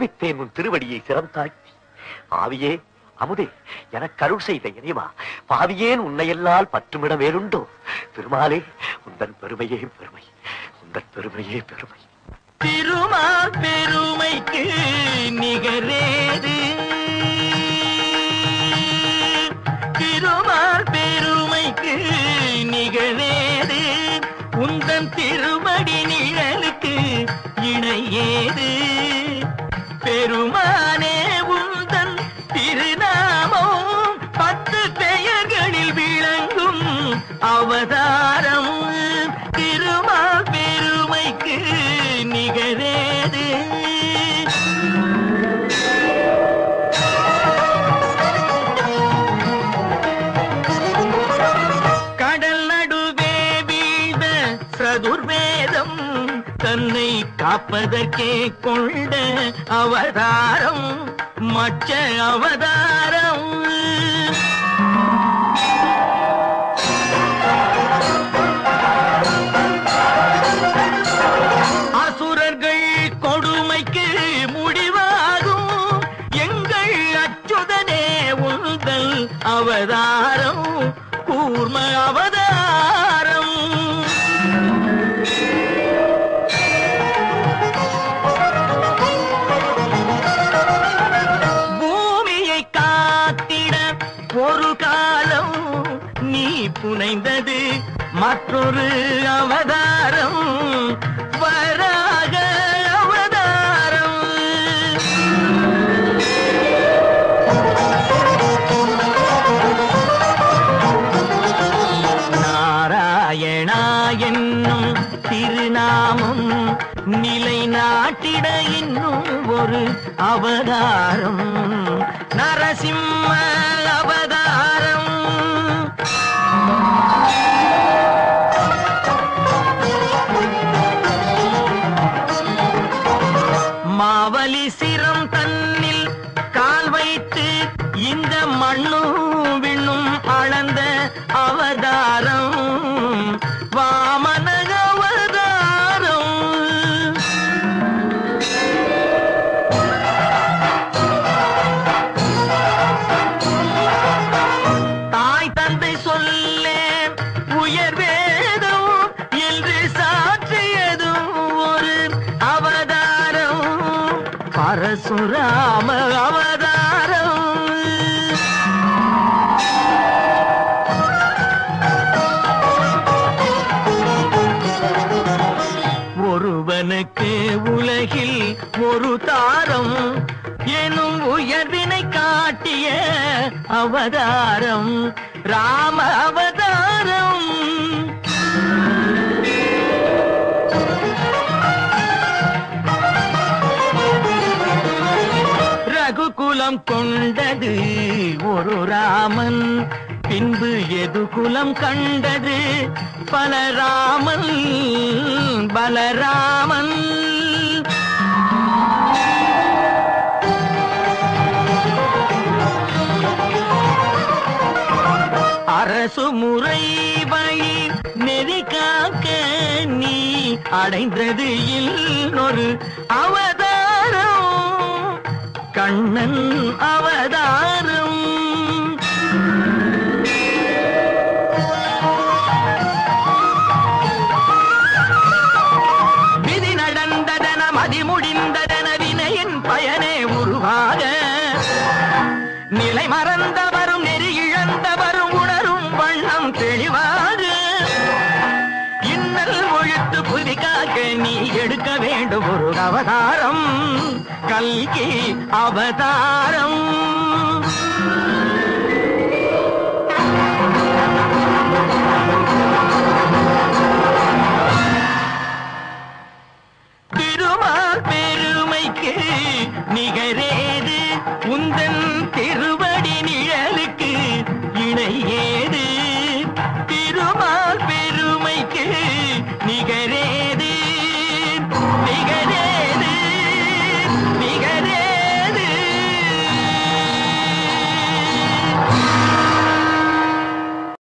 சேவித்தேன் உன் திருவடியை சிறந்தாக்கி. ஆவியே அமுதே எனக்கு அருள் செய்த இறைவா, பாவியேன் உன்னையெல்லால் பற்றுமிட வேறுண்டோ? திருமாலே உந்தன் பெருமையே பெருமை, உந்தன் பெருமையே பெருமை. திருமால் பெருமைக்கு நிகரேது, திருமால் பெருமைக்கு நிகழேது, உந்தன் திருமடி நிழலுக்கு இணையேது. பெருமானே உந்தன் திருநாமம் 10 பெயர்களில் விளங்கும் அவதாரம். திருமால் பெருமைக்கு நிகரேது. கடல் நடுவே வீழ்ந்த சதுர்வேதம் தன்னை காப்பதற்கே கொண்ட அவதாரம், மச்ச அவதாரம். அசுரர்கள் கொடுமைக்கு முடிவாகும் எங்கள் அச்சுதனே உந்தல் அவதாரம், கூர்ம அவதாரம். பூமியை காத்திட ஒரு காலம் நீ புனைந்தது மற்றொரு அவதாரம், வராக அவதாரம். நாராயணா என்னும் திருநாமம் நிலைநாட்டிட இன்னும் ஒரு அவதாரம், நரசிம்ம அவதாரம். மாவலி சிரம் தன்னில் கால் வைத்து இந்த மண்ணும் விண்ணும் அளந்த அவதாரம், வாமன அவதாரம். தாய் தந்தை சொல்லே உயர்வேதும் என்று சாற்றியதும் ஒரு அவதாரம், பரசுராம அவதாரம். ஒருவனுக்கு உலகில் ஒரு தாரம் எனும் உயர்வினை காட்டிய அவதாரம், ராம அவதாரம். ரகுகுலம் கொண்டது ஒரு ராமன், பின்பு எது குலம் கண்டது பல ராமன், பலராமன். அரசு முறை வழி நெறி காக்க நீ அடைந்தது இன்னொரு அவதாரம், கண்ணன் அவதாரம். விதி நடந்ததன மதி முடிந்ததன வினையின் பயனே உருவாக, நிலை மறந்தவரும் நெறி இழந்தவரும் உணரும் வண்ணம் தெளிவாக, இன்னல் ஒழித்து புதிக்காக நீ எடுக்க வேண்டும் ஒரு அவதாரம், கல்கி அவதாரம்.